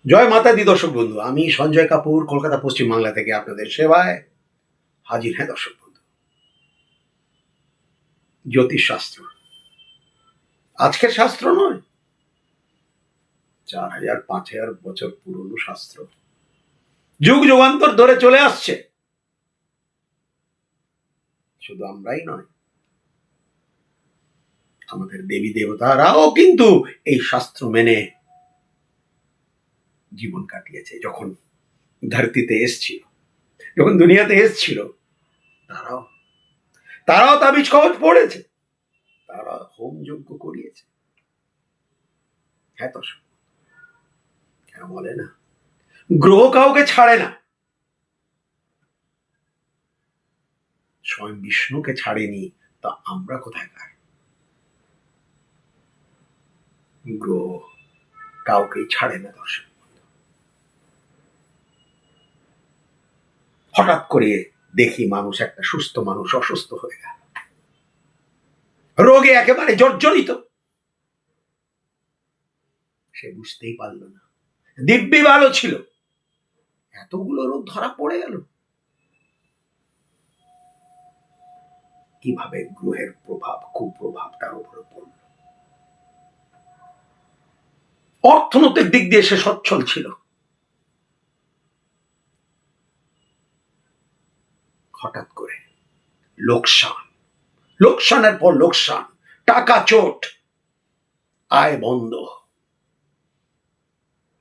জয় মাতা দি দর্শক বন্ধু, আমি সঞ্জয় কাপুর কলকাতা পশ্চিম বাংলা থেকে আপনাদের সেবায় হাজির। হ্যাঁ দর্শক বন্ধু, জ্যোতিষ শাস্ত্র আজকের শাস্ত্র নয়, 4000-5000 বছর পুরনো শাস্ত্র, যুগ যুগান্তর ধরে চলে আসছে। শুধু আমরাই নয়, আমাদের দেবী দেবতারাও কিন্তু এই শাস্ত্র মেনে জীবন কাটিয়েছে। যখন ধরতিতে এসছিল, যখন দুনিয়াতে এসছিল, তারাও তারাও তাবিজ কবজ পড়েছে, তারা হোম যজ্ঞ করিয়েছে। হ্যাঁ দর্শক, কেন বলে না গ্রহ কাউকে ছাড়ে না, স্বয়ং বিষ্ণুকে ছাড়েনি, তা আমরা কোথাকার? গ্রহ কাউকে ছাড়ে না দর্শক। হঠাৎ করে দেখি মানুষ, একটা সুস্থ মানুষ অসুস্থ হয়ে গেল, রোগে একেবারে জর্জরিত। সে বুঝতেই পারল না, দিব্যি ভালো ছিল, এতগুলো রোগ ধরা পড়ে গেল। কিভাবে গ্রহের প্রভাব, কুপ্রভাব তার উপরে পড়ল। অর্থনৈতিক দিক দিয়ে সে সচ্ছল ছিল, হঠাৎ করে লোকসান, লোকসানের পর লোকসান, টাকা চোট, আয় বন্ধ,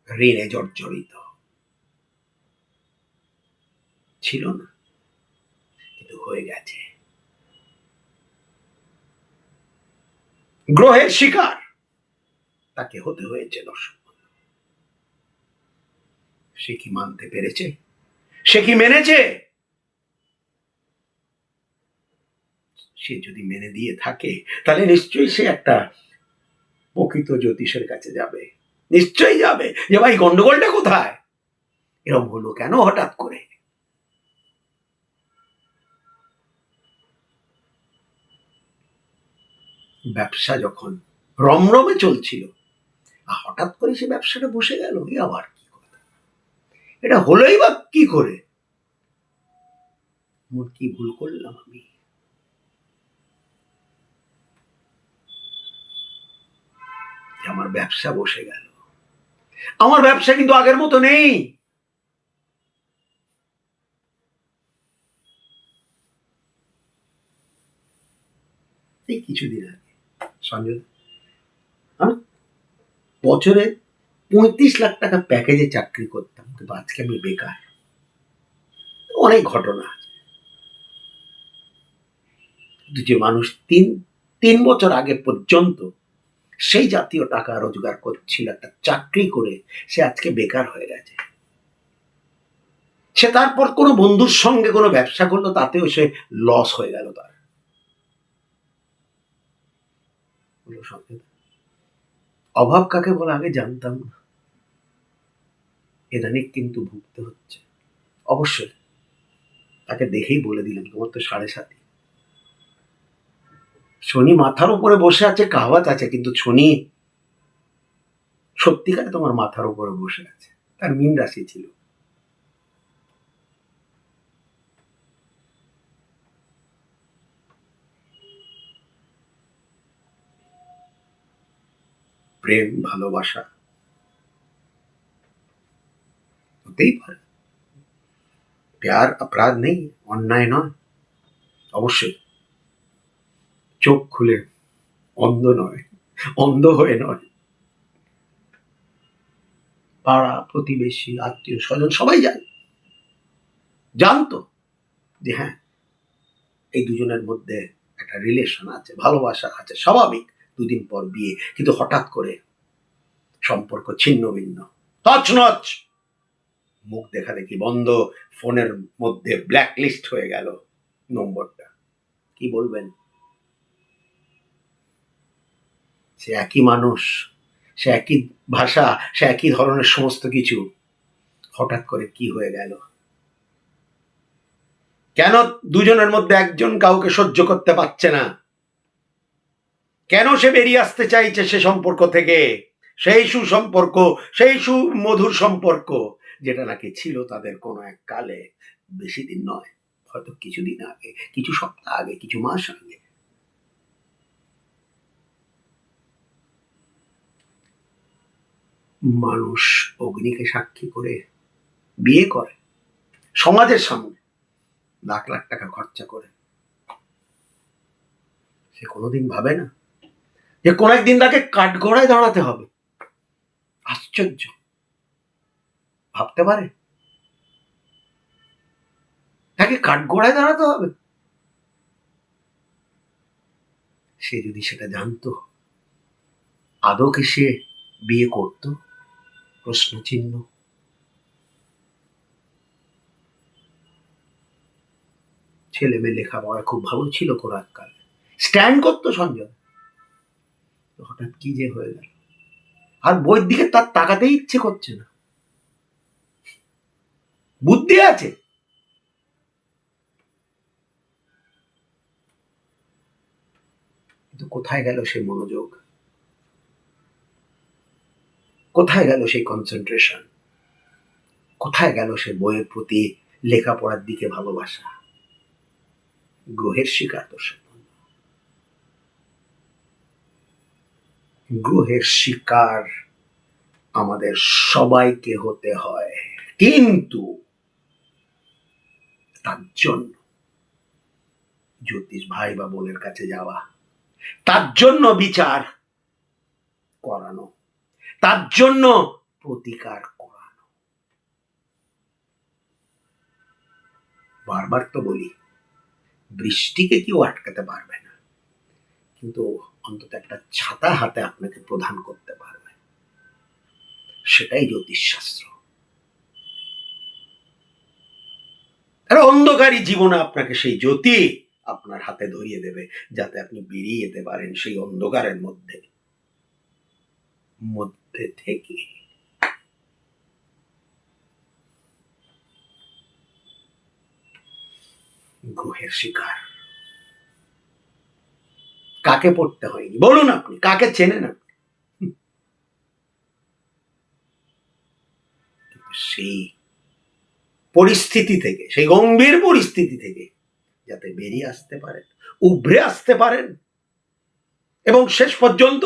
ঋণে জর্জরিত। ছিল না, কিন্তু হয়ে গেছে। গ্রহের শিকার তাকে হতে হয়েছে দর্শক। সে কি মানতে পেরেছে? সে কি মেনেছে? সে যদি মেনে দিয়ে থাকে, তাহলে নিশ্চয়ই সে একটা প্রকৃত জ্যোতিষের কাছে যাবে, নিশ্চয়ই যাবে যে ভাই গন্ডগোলটা কোথায়, এরকম হলো কেন হঠাৎ করে। ব্যবসা যখন রমরমে চলছিল, হঠাৎ করে সে ব্যবসাটা বসে গেল, আবার কি করে? এটা হলোই বা কি করে? কি ভুল করলাম আমি? আমার ব্যবসা বসে গেল। আমার ব্যবসা কিন্তু আগের মতো নেই। এই কিছুদিন আগে সঞ্জয়, আমি বছরে 35 লাখ টাকা প্যাকেজে চাকরি করতাম, কিন্তু আজকে আমি বেকার। অনেক ঘটনা আছে। যে মানুষ তিন বছর আগে পর্যন্ত সেই জাতীয় টাকা রোজগার করছিল একটা চাকরি করে, সে আজকে বেকার হয়ে গেছে। সে তারপর কোনো বন্ধুর সঙ্গে কোনো ব্যবসা করলো, তাতেও সে লস হয়ে গেল তার। অভাব কাকে বলে আগে জানতাম না, ইদানিং কিন্তু ভুগতে হচ্ছে। অবশ্যই তাকে দেখেই বলে দিলাম, তোমার তো 7.5। শনি মাথার উপরে বসে আছে, কাহাওয়াত আছে, কিন্তু শনি সত্যিকারে তোমার মাথার উপরে বসে আছে। তার মীন রাশি ছিল। প্রেম ভালোবাসা হতেই পারে, প্যার অপরাধ নেই, অন্যায় নয়। অবশ্যই চোখ খুলে, অন্ধ নয়, অন্ধ হয়ে নয়, পাড়া প্রতিবেশী আত্মীয় স্বজন সবাই জানতো যে হ্যাঁ, এই দুজনের মধ্যে একটা রিলেশন আছে, ভালোবাসা আছে, স্বাভাবিক। দুদিন পর বিয়ে, কিন্তু হঠাৎ করে সম্পর্ক ছিন্ন ভিন্ন, তছনছ। মুখ দেখা দেখি বন্ধ, ফোনের মধ্যে ব্ল্যাক লিস্ট হয়ে গেল নম্বরটা। কি বলবেন? সে একই মানুষ, সে একই ভাষা, সে একই ধরনের সমস্ত কিছু, হঠাৎ করে কি হয়ে গেল? কেন দুজনের মধ্যে একজন কাউকে সহ্য করতে পারছে না? কেন সে বেরিয়ে আসতে চাইছে সে সম্পর্ক থেকে? সেই সুসম্পর্ক, সেই সুমধুর সম্পর্ক যেটা নাকি ছিল তাদের কোনো এক কালে, বেশি দিন নয়, হয়তো কিছুদিন আগে, কিছু সপ্তাহ আগে, কিছু মাস আগে। মানুষ অগ্নিকে সাক্ষী করে বিয়ে করে, সমাজের সামনে লাখ লাখ টাকা খরচা করে। সে কোনোদিন ভাবে না যে কোন একদিন তাকে কাঠগড়ায় দাঁড়াতে হবে। আশ্চর্য, ভাবতে পারে তাকে কাঠগড়ায় দাঁড়াতে হবে? সে যদি সেটা জানতো, আদৌ কি সে বিয়ে করত? প্রশ্ন চিহ্ন। ছেলে মেয়ে লেখাপড়া খুব ভালো ছিল কোন এককালে, স্ট্যান্ড করতো সঞ্জয়। হঠাৎ কি যে হয়ে গেল, আর বইয়ের দিকে তার তাকাতেই ইচ্ছে করছে না। বুদ্ধি আছে, কিন্তু কোথায় গেল সেই মনোযোগ, কোথায় গেল সেই কনসেন্ট্রেশন, কোথায় গেল সে বইয়ের প্রতি, লেখাপড়ার দিকে ভালোবাসা? গ্রহের শিকার তো সে, গ্রহের শিকার আমাদের সবাইকে হতে হয়, কিন্তু তার জন্য জ্যোতিষ ভাই বা বোনের কাছে যাওয়া, তার জন্য বিচার করানো, তার জন্য প্রতিকার করানো। বারবার তো বলি, বৃষ্টিকে কেউ আটকাতে পারবে না, কিন্তু অন্তত একটা ছাতা হাতে আপনাকে প্রদান করতে পারবে। সেটাই জ্যোতিষশাস্ত্র। আর অন্ধকারী জীবনে আপনাকে সেই জ্যোতি আপনার হাতে ধরিয়ে দেবে, যাতে আপনি বেরিয়ে যেতে পারেন সেই অন্ধকারের মধ্যে মধ্যে থেকে। গ্রহের শিকার কাকে পড়তে হয়নি বলুন? আপনি কাকে চেনেন? আপনি সেই পরিস্থিতি থেকে, সেই গম্ভীর পরিস্থিতি থেকে যাতে বেরিয়ে আসতে পারেন, উভরে আসতে পারেন, এবং শেষ পর্যন্ত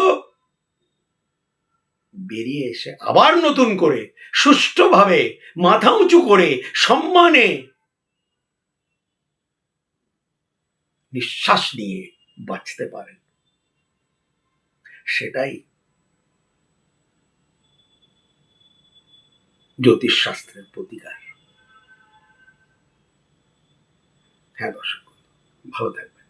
বেরিয়ে এসে আবার নতুন করে সুষ্ঠুভাবে মাথা উঁচু করে সম্মানে নিঃশ্বাস নিয়ে বাঁচতে পারেন, সেটাই জ্যোতিষশাস্ত্রের প্রতিকার। হ্যাঁ দর্শক, ভালো থাকবেন।